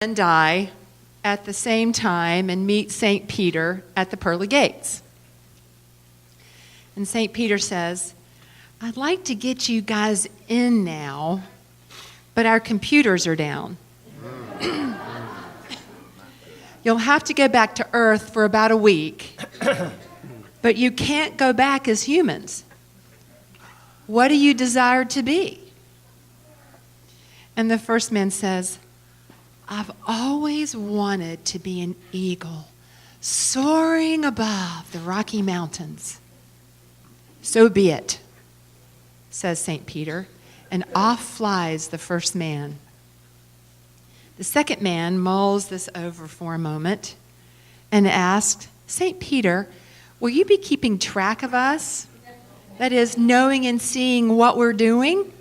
and I at the same time and meet St. Peter at the pearly gates. And St. Peter says, I'd like to get you guys in now, but our computers are down. You'll have to go back to Earth for about a week, but you can't go back as humans. What do you desire to be? And the first man says, I've always wanted to be an eagle, soaring above the Rocky Mountains. So be it, says St. Peter, and off flies the first man. The second man mulls this over for a moment and asks, St. Peter, will you be keeping track of us? That is, knowing and seeing what we're doing?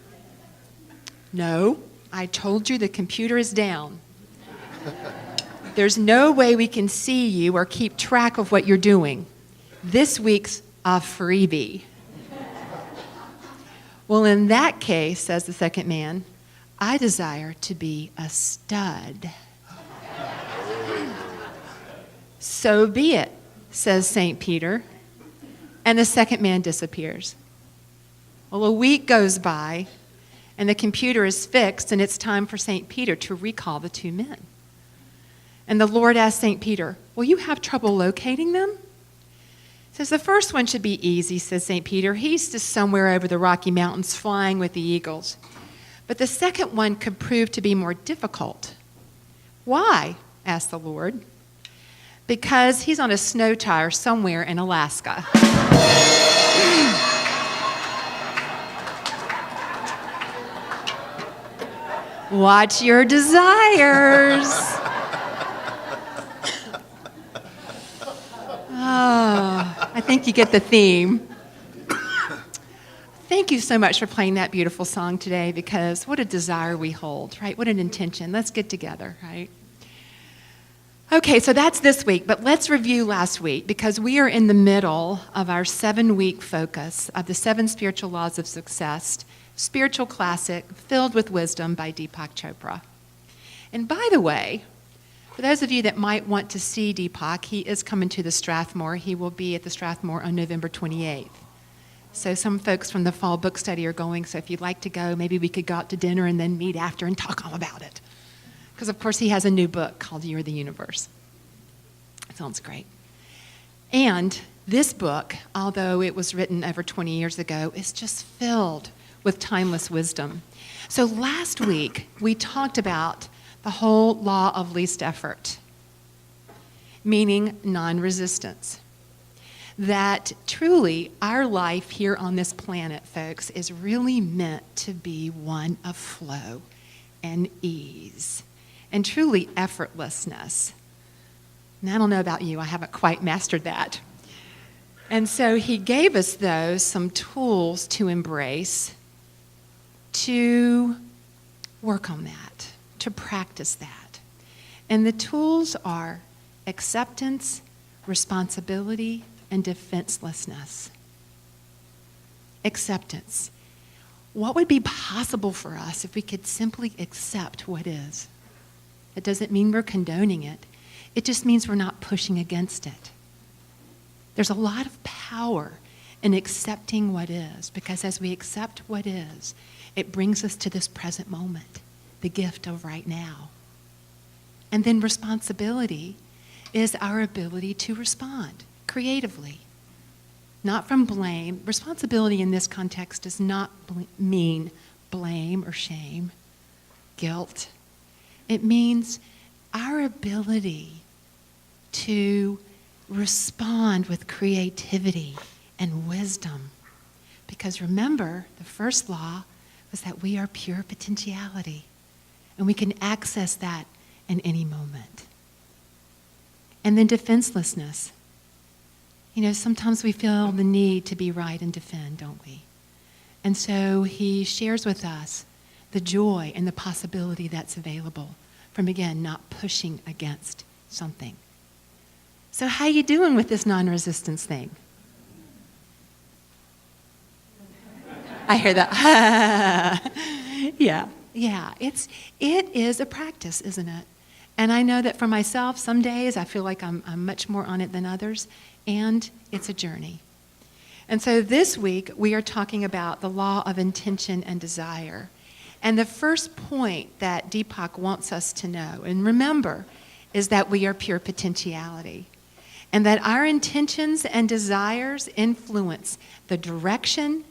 No, I told you the computer is down. There's no way we can see you or keep track of what you're doing. This week's a freebie. Well, in that case, says the second man, I desire to be a stud. So be it, says St. Peter, and the second man disappears. Well, a week goes by, and the computer is fixed, and it's time for St. Peter to recall the two men. And the Lord asks St. Peter, will you have trouble locating them? Says the first one should be easy, says St. Peter. He's just somewhere over the Rocky Mountains flying with the eagles. But the second one could prove to be more difficult. Why? Asked the Lord. Because he's on a snow tire somewhere in Alaska. Watch your desires. Oh, I think you get the theme. Thank you so much for playing that beautiful song today, because what a desire we hold, right? What an intention. Let's get together, right? Okay, so that's this week, but let's review last week, because we are in the middle of our 7-week focus of the 7 Spiritual Laws of Success, spiritual classic filled with wisdom by Deepak Chopra. And by the way, for those of you that might want to see Deepak, he is coming to the Strathmore. He will be at the Strathmore on November 28th. So some folks from the fall book study are going, so if you'd like to go, maybe we could go out to dinner and then meet after and talk all about it. Because, of course, he has a new book called You're the Universe. Sounds great. And this book, although it was written over 20 years ago, is just filled with timeless wisdom. So last week, we talked about the whole law of least effort, meaning non-resistance. That truly our life here on this planet, folks, is really meant to be one of flow and ease and truly effortlessness. And I don't know about you, I haven't quite mastered that. And so he gave us some tools to embrace, to work on that, to practice that. And the tools are acceptance, responsibility, and defenselessness. Acceptance. What would be possible for us if we could simply accept what is? It doesn't mean we're condoning it. It just means we're not pushing against it. There's a lot of power in accepting what is, because as we accept what is, it brings us to this present moment, the gift of right now. And then responsibility is our ability to respond creatively, not from blame. Responsibility in this context does not mean blame or shame, guilt. It means our ability to respond with creativity and wisdom. Because remember, the first law was that we are pure potentiality, and we can access that in any moment. And then defenselessness. You know, sometimes we feel the need to be right and defend, don't we? And so he shares with us the joy and the possibility that's available from, again, not pushing against something. So how you doing with this non-resistance thing? I hear that. Yeah. It is a practice, isn't it? And I know that for myself, some days I feel like I'm much more on it than others, and it's a journey. And so this week, we are talking about the law of intention and desire. And the first point that Deepak wants us to know, and remember, is that we are pure potentiality. And that our intentions and desires influence the direction,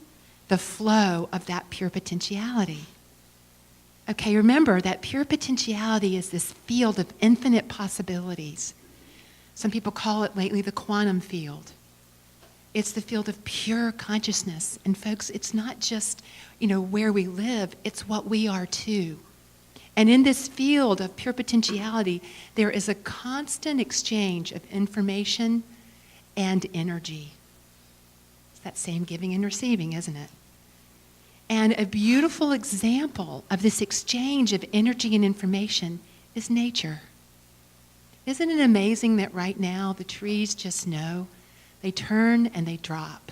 the flow of that pure potentiality. Okay, remember that pure potentiality is this field of infinite possibilities. Some people call it lately the quantum field. It's the field of pure consciousness. And folks, it's not just, where we live, it's what we are too. And in this field of pure potentiality, there is a constant exchange of information and energy. It's that same giving and receiving, isn't it? And a beautiful example of this exchange of energy and information is nature. Isn't it amazing that right now the trees just know? They turn and they drop.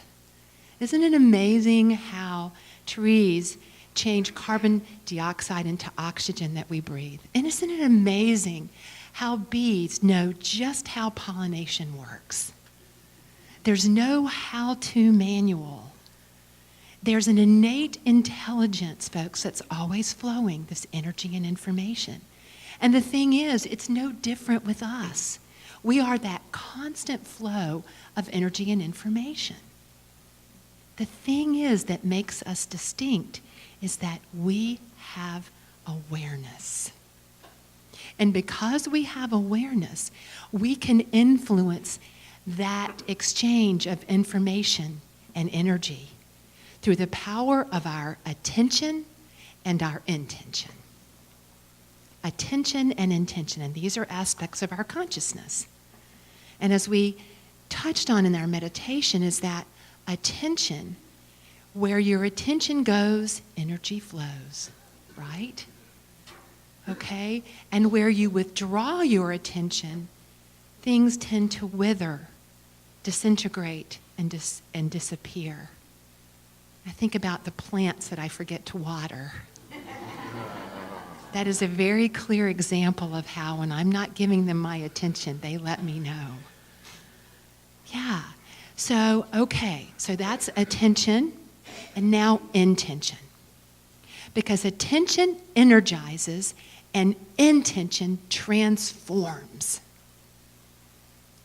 Isn't it amazing how trees change carbon dioxide into oxygen that we breathe? And isn't it amazing how bees know just how pollination works? There's no how-to manual. There's an innate intelligence, folks, that's always flowing, this energy and information. And the thing is, it's no different with us. We are that constant flow of energy and information. The thing is that makes us distinct is that we have awareness. And because we have awareness, we can influence that exchange of information and energy through the power of our attention and our intention. Attention and intention, and these are aspects of our consciousness. And as we touched on in our meditation, is that attention, where your attention goes, energy flows, right? Okay? And where you withdraw your attention, things tend to wither, disintegrate, and disappear. I think about the plants that I forget to water. That is a very clear example of how when I'm not giving them my attention, they let me know. Yeah. So that's attention, and now intention. Because attention energizes and intention transforms.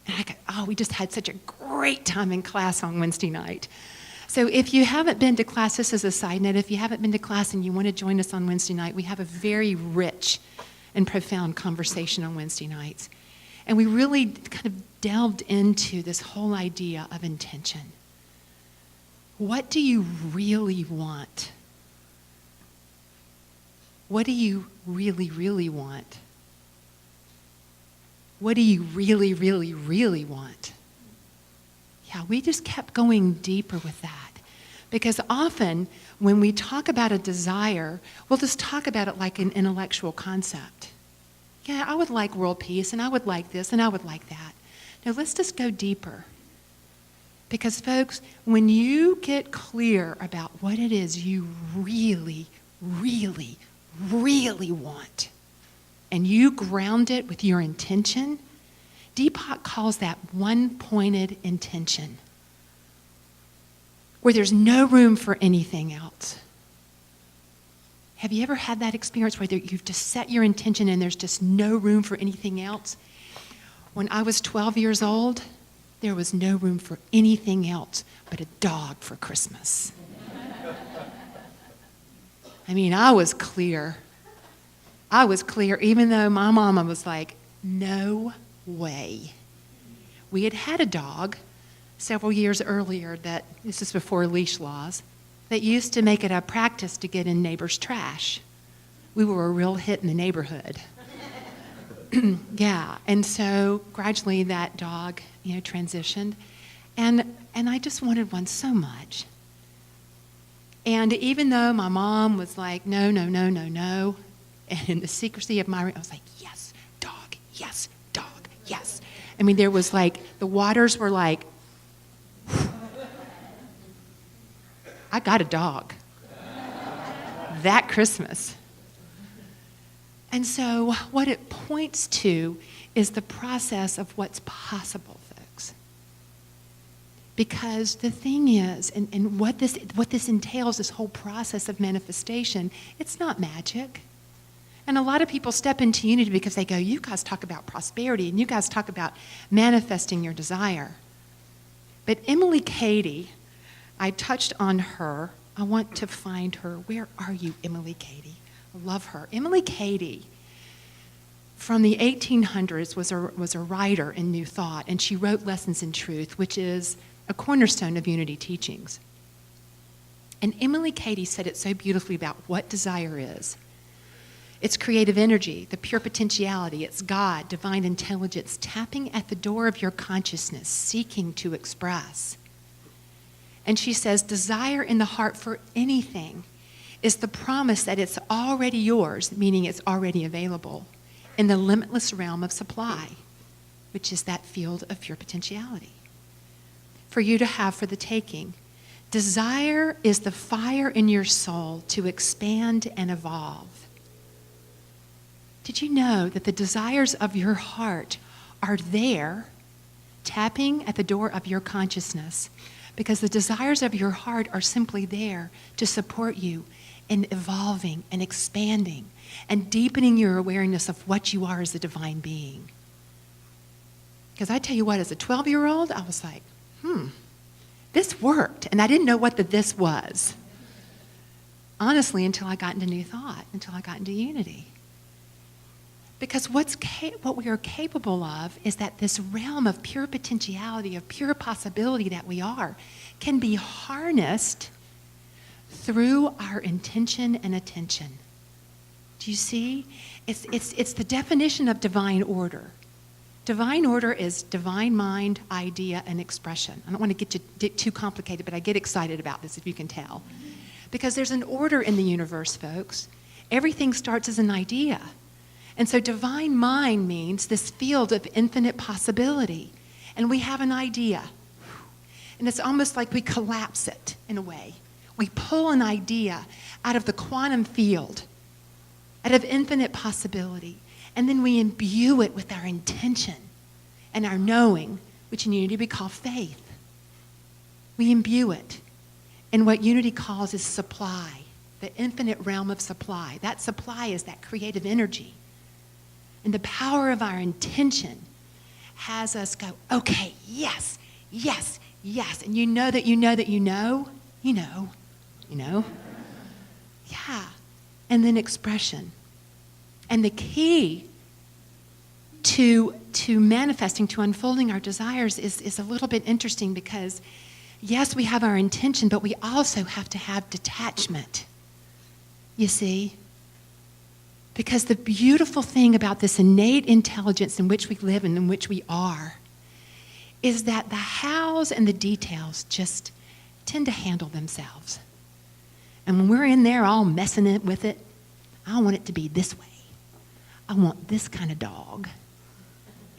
And we just had such a great time in class on Wednesday night. So if you haven't been to class, this is a side note, if you haven't been to class and you want to join us on Wednesday night, we have a very rich and profound conversation on Wednesday nights. And we really kind of delved into this whole idea of intention. What do you really want? What do you really, really want? What do you really, really, really want? Yeah, we just kept going deeper with that. Because often when we talk about a desire, we'll just talk about it like an intellectual concept. Yeah, I would like world peace, and I would like this, and I would like that. Now let's just go deeper. Because folks, when you get clear about what it is you really, really, really want, and you ground it with your intention, Deepak calls that one-pointed intention, where there's no room for anything else. Have you ever had that experience where you've just set your intention and there's just no room for anything else? When I was 12 years old, there was no room for anything else but a dog for Christmas. I was clear. Even though my mama was like, no way. We had had a dog several years earlier this is before leash laws, that used to make it a practice to get in neighbors' trash. We were a real hit in the neighborhood. Yeah, and so gradually that dog, transitioned. And I just wanted one so much. And even though my mom was like, no, no, no, no, no, and in the secrecy of my room, I was like, yes, dog, yes, dog, yes. There was the waters were like, I got a dog that Christmas. And so what it points to is the process of what's possible, folks. Because the thing is, and what this entails, this whole process of manifestation, it's not magic. And a lot of people step into unity because they go, you guys talk about prosperity, and you guys talk about manifesting your desire. But Emily Cady, I touched on her. I want to find her. Where are you, Emily Cady? I love her. Emily Cady, from the 1800s, was a writer in New Thought, and she wrote Lessons in Truth, which is a cornerstone of unity teachings. And Emily Cady said it so beautifully about what desire is. It's creative energy, the pure potentiality. It's God, divine intelligence, tapping at the door of your consciousness, seeking to express. And she says, desire in the heart for anything is the promise that it's already yours, meaning it's already available, in the limitless realm of supply, which is that field of pure potentiality, for you to have for the taking. Desire is the fire in your soul to expand and evolve. Did you know that the desires of your heart are there, tapping at the door of your consciousness? Because the desires of your heart are simply there to support you in evolving and expanding and deepening your awareness of what you are as a divine being. Because I tell you what, as a 12-year-old, I was like, this worked. And I didn't know what the this was. Honestly, until I got into New Thought, until I got into unity. Because what we are capable of is that this realm of pure potentiality, of pure possibility that we are, can be harnessed through our intention and attention. Do you see? It's the definition of divine order. Divine order is divine mind, idea, and expression. I don't want to get too complicated, but I get excited about this, if you can tell. Because there's an order in the universe, folks. Everything starts as an idea. And so divine mind means this field of infinite possibility. And we have an idea. And it's almost like we collapse it in a way. We pull an idea out of the quantum field, out of infinite possibility. And then we imbue it with our intention and our knowing, which in unity we call faith. We imbue it. And what unity calls is supply, the infinite realm of supply. That supply is that creative energy. And the power of our intention has us go, okay, yes, yes, yes. And you know that you know that you know. Yeah. And then expression. And the key to manifesting, to unfolding our desires is a little bit interesting because, yes, we have our intention, but we also have to have detachment. You see? Because the beautiful thing about this innate intelligence in which we live and in which we are is that the hows and the details just tend to handle themselves. And when we're in there all messing it with it, I want it to be this way. I want this kind of dog.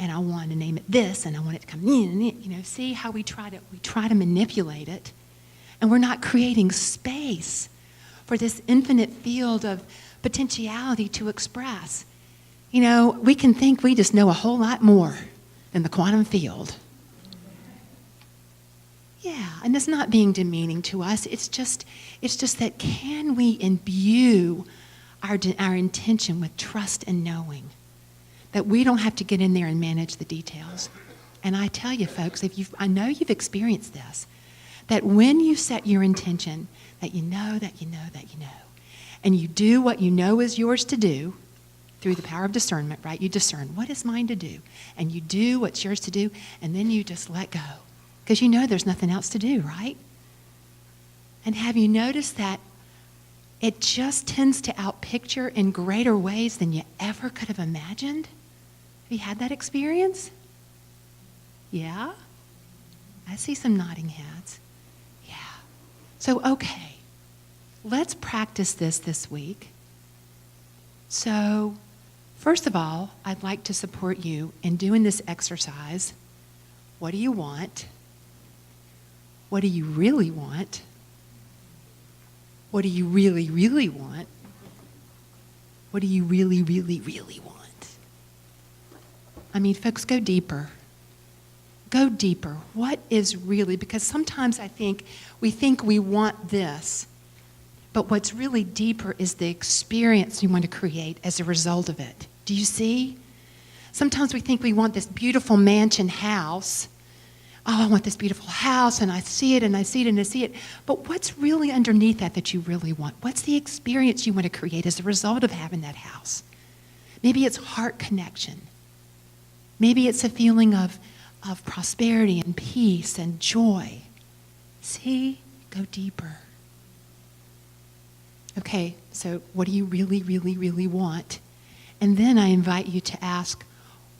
And I want to name it this, and I want it to come in. See how we try to manipulate it. And we're not creating space for this infinite field of potentiality to express. We can think we just know a whole lot more than the quantum field. Yeah, and it's not being demeaning to us. It's just that can we imbue our intention with trust and knowing that we don't have to get in there and manage the details. And I tell you, folks, I know you've experienced this, that when you set your intention, that you know, and you do what you know is yours to do through the power of discernment, right? You discern what is mine to do, and you do what's yours to do, and then you just let go. Because you know there's nothing else to do, right? And have you noticed that it just tends to outpicture in greater ways than you ever could have imagined? Have you had that experience? Yeah? I see some nodding heads. Yeah. So, okay. Let's practice this week. So, first of all, I'd like to support you in doing this exercise. What do you want? What do you really want? What do you really, really want? What do you really, really, really want? I mean, folks, go deeper. Go deeper. What is really, because sometimes I think we want this, but what's really deeper is the experience you want to create as a result of it. Do you see? Sometimes we think we want this beautiful mansion house. Oh, I want this beautiful house, and I see it, and I see it, and I see it. But what's really underneath that you really want? What's the experience you want to create as a result of having that house? Maybe it's heart connection. Maybe it's a feeling of prosperity and peace and joy. See? Go deeper. Okay, so what do you really, really, really want? And then I invite you to ask,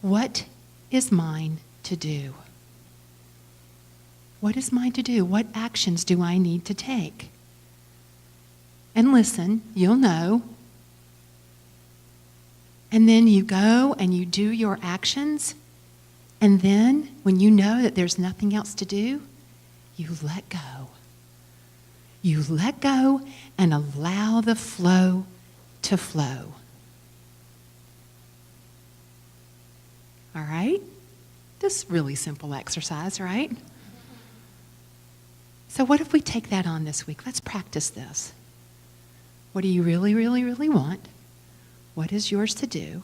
what is mine to do? What is mine to do? What actions do I need to take? And listen, you'll know. And then you go and you do your actions. And then when you know that there's nothing else to do, you let go. You let go and allow the flow to flow. All right? This really simple exercise, right? So what if we take that on this week? Let's practice this. What do you really, really, really want? What is yours to do?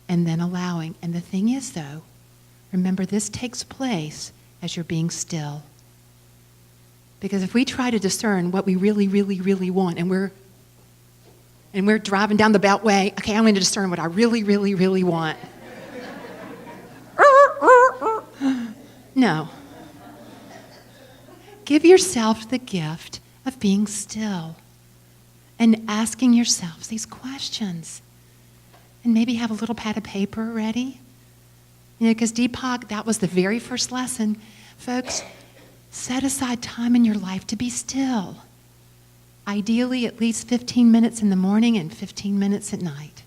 And then allowing. And the thing is, though, remember this takes place as you're being still. Because if we try to discern what we really, really, really want, and we're driving down the Beltway, okay, I'm going to discern what I really, really, really want. No. Give yourself the gift of being still and asking yourselves these questions. And maybe have a little pad of paper ready. You know, because Deepak, that was the very first lesson. Folks, set aside time in your life to be still. Ideally, at least 15 minutes in the morning and 15 minutes at night.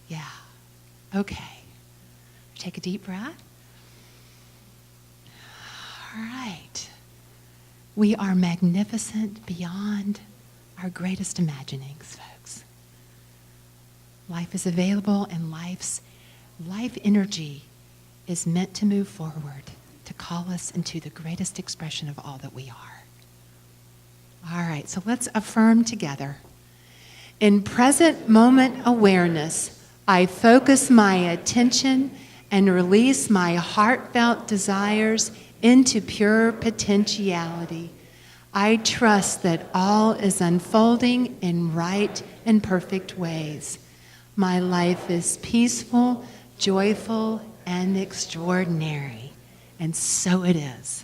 Yeah. Okay. Take a deep breath. All right. We are magnificent beyond our greatest imaginings, folks. Life is available, and life energy is meant to move forward, to call us into the greatest expression of all that we are. All right, so let's affirm together. In present moment awareness, I focus my attention and release my heartfelt desires into pure potentiality. I trust that all is unfolding in right and perfect ways. My life is peaceful, joyful, and extraordinary. And so it is.